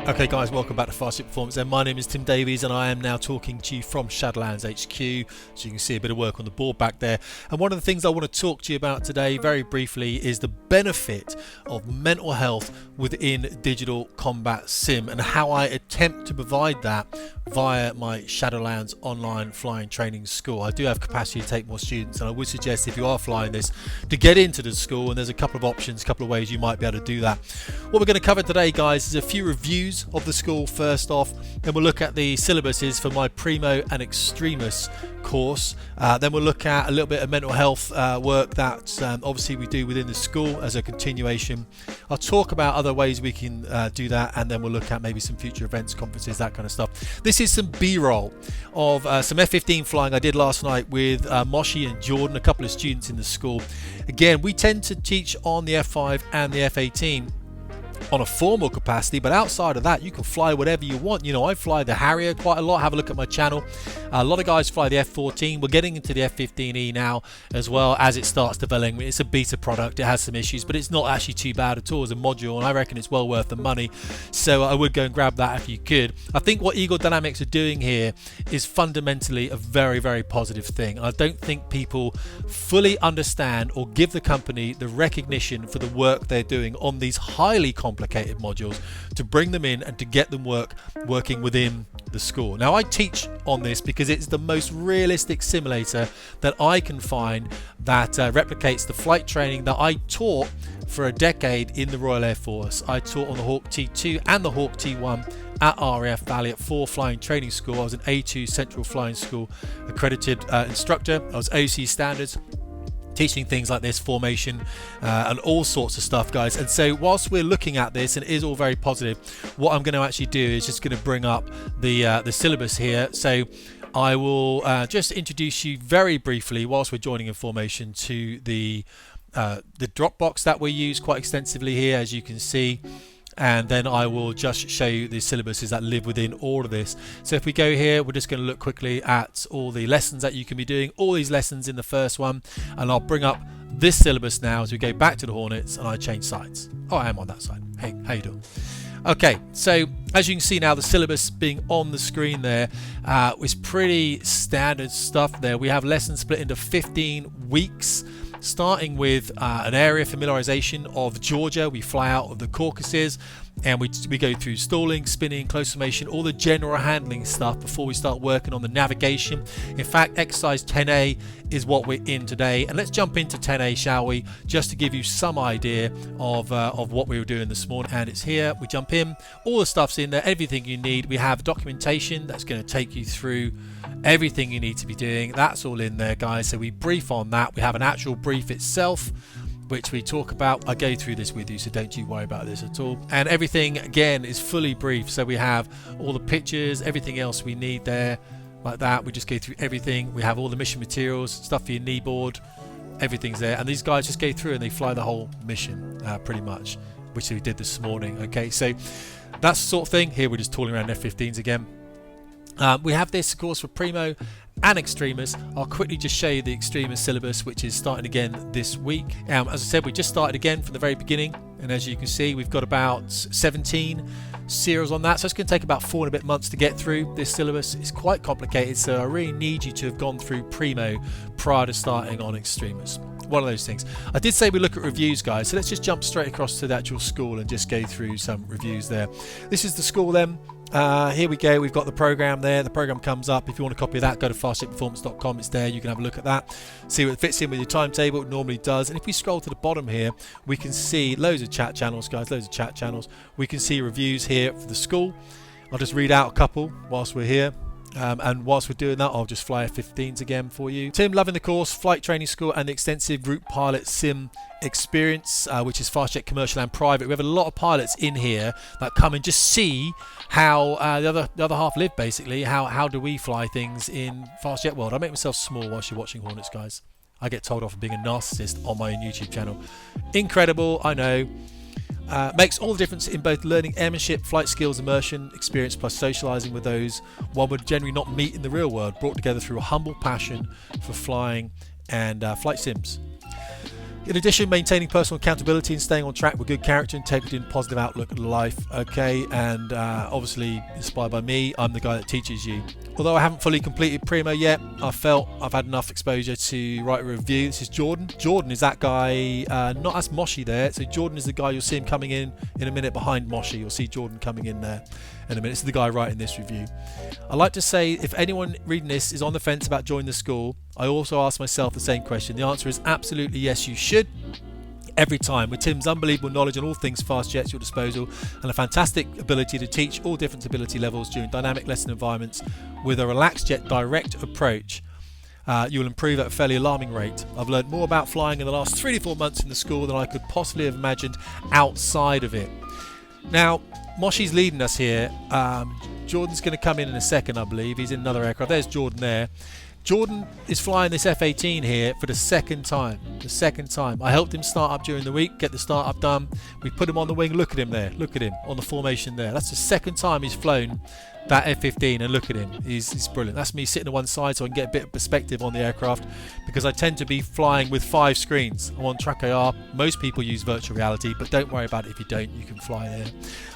Okay guys, welcome back to Fast Performance. And my name is Tim Davies and I am now talking to you from Shadowlands HQ. So you can see a bit of work on the board back there. And one of the things I want to talk to you about today very briefly is the benefit of mental health within digital combat sim and how I attempt to provide that via my Shadowlands Online Flying Training school. I do have capacity to take more students, and I would suggest if you are flying this to get into the school, and there's a couple of options, a couple of ways you might be able to do that. What we're going to cover today guys is a few reviews of the school first off, then we'll look at the syllabuses for my Primo and Extremis course, then we'll look at a little bit of mental health work that obviously we do within the school as a continuation. I'll talk about other ways we can do that, and then we'll look at maybe some future events, conferences, that kind of stuff. This is some B-roll of some F-15 flying I did last night with Moshi and Jordan, a couple of students in the school. Again, we tend to teach on the F5 and the F-18 on a formal capacity, but outside of that you can fly whatever you want. You know, I fly the Harrier quite a lot. Have a look at my channel. A lot of guys fly the F14. We're getting into the F15E now as well as it starts developing. It's a beta product, it has some issues, but it's not actually too bad at all as a module, and I reckon it's well worth the money, so I would go and grab that if you could. I think what Eagle Dynamics are doing here is fundamentally a very, very positive thing. I don't think people fully understand or give the company the recognition for the work they're doing on these highly complicated modules to bring them in and to get them working within the school. Now I teach on this because it's the most realistic simulator that I can find that replicates the flight training that I taught for a decade in the Royal Air Force. I taught on the Hawk T2 and the Hawk T1 at RAF Valley at 4 Flying Training School. I was an A2 Central Flying School accredited instructor. I was OC standards, teaching things like this, formation and all sorts of stuff guys. And so whilst we're looking at this, and it is all very positive, what I'm going to actually do is just going to bring up the syllabus here. So I will just introduce you very briefly whilst we're joining in formation to the Dropbox that we use quite extensively here, as you can see. And then I will just show you the syllabuses that live within all of this. So if we go here, we're just going to look quickly at all the lessons that you can be doing, all these lessons in the first one, and I'll bring up this syllabus now as we go back to the Hornets and I change sides. Oh, I am on that side. Hey, how you doing? Okay, so as you can see now, the syllabus being on the screen there is pretty standard stuff there. We have lessons split into 15 weeks. Starting with an area familiarization of Georgia. We fly out of the Caucasus and we go through stalling, spinning, close formation, all the general handling stuff before we start working on the navigation. In fact, exercise 10A is what we're in today, and let's jump into 10A, shall we, just to give you some idea of what we were doing this morning. And it's here, we jump in, all the stuff's in there, everything you need. We have documentation that's going to take you through everything you need to be doing. That's all in there guys, so we brief on that. We have an actual brief itself which we talk about. I go through this with you, so don't you worry about this at all. And everything again is fully brief, so we have all the pictures, everything else we need there like that. We just go through everything. We have all the mission materials, stuff for your knee board, everything's there, and these guys just go through and they fly the whole mission pretty much, which we did this morning. Okay, so that's the sort of thing. Here we're just tooling around F-15s again. We have this of course for Primo and Extremis. I'll quickly just show you the Extremis syllabus, which is starting again this week. As I said, we just started again from the very beginning, and as you can see we've got about 17 serials on that, so it's going to take about 4 and a bit months to get through this syllabus. It's quite complicated, so I really need you to have gone through Primo prior to starting on Extremis. One of those things. I did say we look at reviews guys, so let's just jump straight across to the actual school and just go through some reviews there. This is the school then. Here we go, we've got the program there. The program comes up. If you want a copy of that, go to fastjetperformance.com. It's there, you can have a look at that, see what fits in with your timetable. It normally does. And if we scroll to the bottom here, we can see loads of chat channels guys, loads of chat channels. We can see reviews here for the school. I'll just read out a couple whilst we're here. And whilst we're doing that, I'll just fly F-15s again for you. Tim, loving the course, flight training school and the extensive group pilot sim experience, which is fast jet, commercial and private. We have a lot of pilots in here that come and just see how the other half live, basically. How do we fly things in fast jet world? I make myself small whilst you're watching Hornets, guys. I get told off for being a narcissist on my own YouTube channel. Incredible, I know. Makes all the difference in both learning airmanship, flight skills, immersion, experience, plus socialising with those one would generally not meet in the real world, brought together through a humble passion for flying and flight sims. In addition, maintaining personal accountability and staying on track with good character, integrity and positive outlook at life. Okay, and obviously inspired by me, I'm the guy that teaches you. Although I haven't fully completed Primo yet, I felt I've had enough exposure to write a review. This is Jordan. Jordan is that guy, not as Moshi there. So Jordan is the guy, you'll see him coming in a minute behind Moshi. You'll see Jordan coming in there in a minute. This is the guy writing this review. I like to say, if anyone reading this is on the fence about joining the school, I also ask myself the same question. The answer is absolutely yes, you should. Every time. With Tim's unbelievable knowledge on all things fast jets at your disposal and a fantastic ability to teach all different ability levels during dynamic lesson environments with a relaxed yet direct approach, you will improve at a fairly alarming rate. I've learned more about flying in the last 3 to 4 months in the school than I could possibly have imagined outside of it. Now, Moshi's leading us here. Jordan's going to come in a second, I believe. He's in another aircraft. There's Jordan there. Jordan is flying this F-18 here for the second time. I helped him start up during the week, get the start up done. We put him on the wing. Look at him there. Look at him on the formation there. That's the second time he's flown that F-15, and look at him. He's brilliant. That's me sitting on one side so I can get a bit of perspective on the aircraft, because I tend to be flying with 5 screens. I'm on track AR. Most people use virtual reality, but don't worry about it if you don't. You can fly there.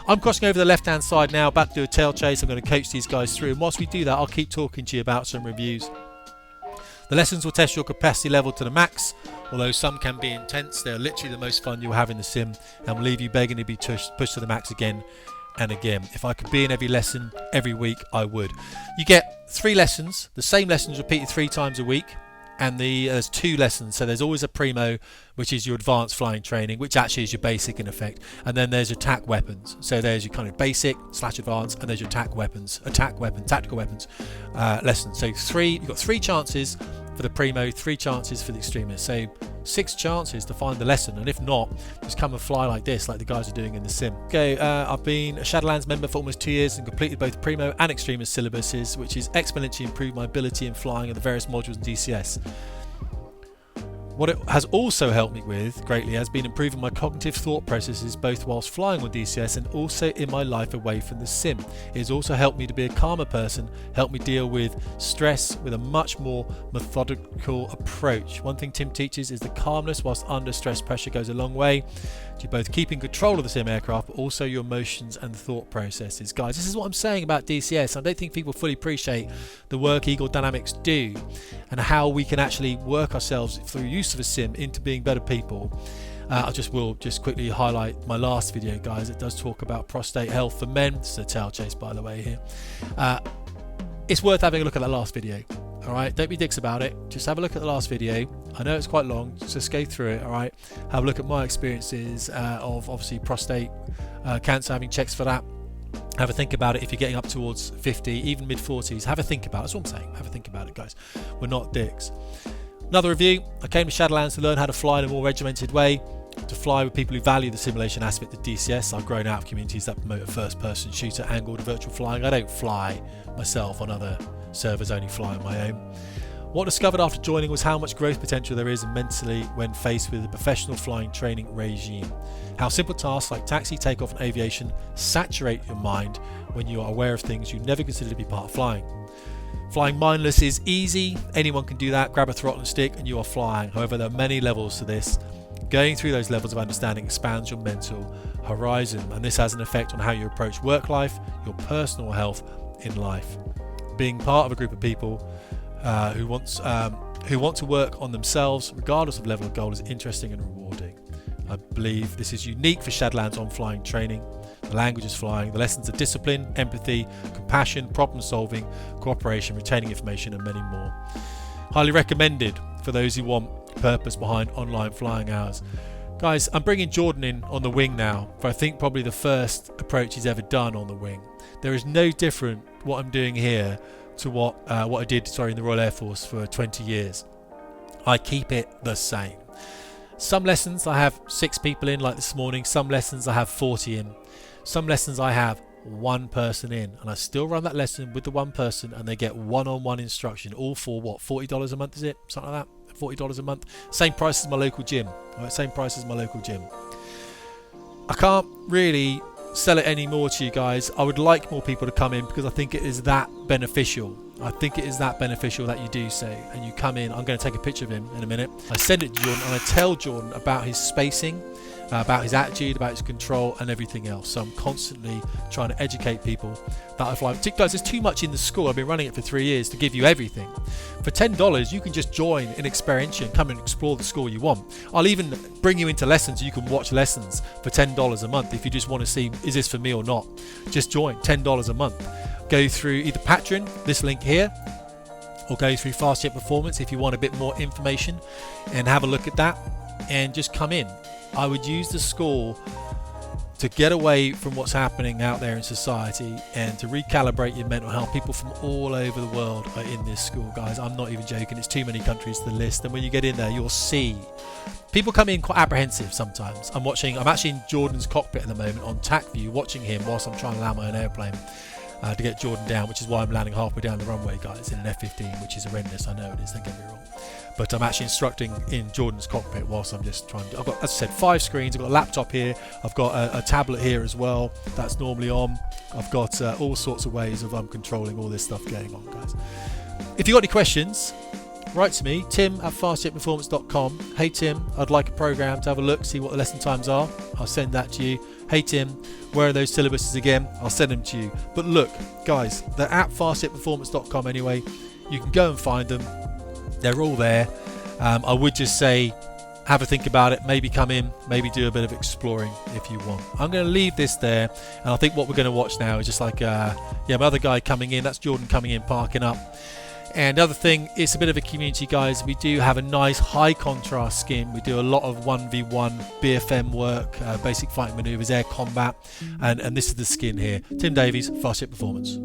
I'm crossing over the left-hand side now, about to do a tail chase. I'm going to coach these guys through, and whilst we do that, I'll keep talking to you about some reviews. The lessons will test your capacity level to the max, although some can be intense. They're literally the most fun you'll have in the sim and will leave you begging to be pushed to the max again and again. If I could be in every lesson every week, I would. You get 3 lessons, the same lessons repeated 3 times a week, and there's 2 lessons. So there's always a Primo, which is your advanced flying training, which actually is your basic in effect, and then there's attack weapons. So there's your kind of basic / advanced, and there's your tactical weapons lessons. So you've got 3 chances for the Primo, 3 chances for the extremist. So 6 chances to find the lesson, and if not, just come and fly like this, like the guys are doing in the sim. Okay, I've been a Shadowlands member for almost 2 years and completed both Primo and extremist syllabuses, which has exponentially improved my ability in flying in the various modules in DCS. What it has also helped me with greatly has been improving my cognitive thought processes, both whilst flying on DCS and also in my life away from the sim. It has also helped me to be a calmer person, helped me deal with stress with a much more methodical approach. One thing Tim teaches is the calmness whilst under stress pressure goes a long way to both keeping control of the sim aircraft, but also your emotions and thought processes. Guys, this is what I'm saying about DCS. I don't think people fully appreciate the work Eagle Dynamics do and how we can actually work ourselves through use of a sim into being better people. I will just quickly highlight my last video, guys. It does talk about prostate health for men. This is a tail chase, by the way, here. It's worth having a look at that last video. Alright, don't be dicks about it. Just have a look at the last video. I know it's quite long, just go through it, alright? Have a look at my experiences of obviously prostate cancer, having checks for that. Have a think about it if you're getting up towards 50, even mid-40s. Have a think about it. That's what I'm saying. Have a think about it, guys. We're not dicks. Another review. I came to Shadowlands to learn how to fly in a more regimented way, to fly with people who value the simulation aspect of DCS. I've grown out of communities that promote a first-person shooter angle to virtual flying. I don't fly myself on other servers, only fly on my own. What I discovered after joining was how much growth potential there is mentally when faced with a professional flying training regime. How simple tasks like taxi, takeoff and aviation saturate your mind when you are aware of things you never considered to be part of flying. Flying mindless is easy, anyone can do that, grab a throttle and stick and you are flying. However, there are many levels to this. Going through those levels of understanding expands your mental horizon, and this has an effect on how you approach work life, your personal health in life. Being part of a group of people who want to work on themselves regardless of level of goal is interesting and rewarding. I believe this is unique for Shadowlands Online Flying Training. The language is flying, the lessons are discipline, empathy, compassion, problem solving, cooperation, retaining information and many more. Highly recommended for those who want purpose behind online flying hours. Guys, I'm bringing Jordan in on the wing now for I think probably the first approach he's ever done on the wing. There is no different what I'm doing here to what I did in the Royal Air Force for 20 years. I keep it the same. Some lessons I have 6 people in, like this morning. Some lessons I have 40 in. Some lessons I have 1 person in, and I still run that lesson with the 1 person and they get one-on-one instruction, all for what, $40 a month, is it? Something like that, $40 a month. Same price as my local gym. Right? Same price as my local gym. I can't really sell it anymore to you guys. I would like more people to come in because I think it is that beneficial. I think it is that beneficial that you do so, and you come in. I'm going to take a picture of him in a minute. I send it to Jordan and I tell Jordan about his spacing, about his attitude, about his control and everything else. So I'm constantly trying to educate people that I fly. Guys, there's too much in the school. I've been running it for 3 years to give you everything. For $10 you can just join in Experientia and come and explore the school you want. I'll even bring you into lessons. You can watch lessons for $10 a month if you just want to see, is this for me or not? Just join. $10 a month. Go through either Patreon, this link here, or go through Fast Jet Performance if you want a bit more information, and have a look at that and just come in. I would use the school to get away from what's happening out there in society and to recalibrate your mental health. People from all over the world are in this school, guys. I'm not even joking. It's too many countries to list, and when you get in there you'll see people come in quite apprehensive sometimes. I'm actually in Jordan's cockpit at the moment on TAC view, watching him whilst I'm trying to land my own airplane to get Jordan down, which is why I'm landing halfway down the runway, guys, in an F-15, which is horrendous. I know it is, don't get me wrong. But I'm actually instructing in Jordan's cockpit whilst I'm just trying to... I've got, as I said, 5 screens. I've got a laptop here. I've got a tablet here as well. That's normally on. I've got all sorts of ways of controlling all this stuff going on, guys. If you've got any questions, write to me, tim@fastjetperformance.com. Hey Tim, I'd like a program to have a look, see what the lesson times are. I'll send that to you. Hey Tim, where are those syllabuses again? I'll send them to you. But look, guys, they're at fastjetperformance.com anyway. You can go and find them. They're all there. I would just say, have a think about it. Maybe come in, maybe do a bit of exploring if you want. I'm going to leave this there, and I think what we're going to watch now is just like, my other guy coming in. That's Jordan coming in, parking up. And the other thing, it's a bit of a community, guys. We do have a nice high contrast skin. We do a lot of 1v1 BFM work, basic fighting maneuvers, air combat, and this is the skin here. Tim Davies, Fast Jet Performance.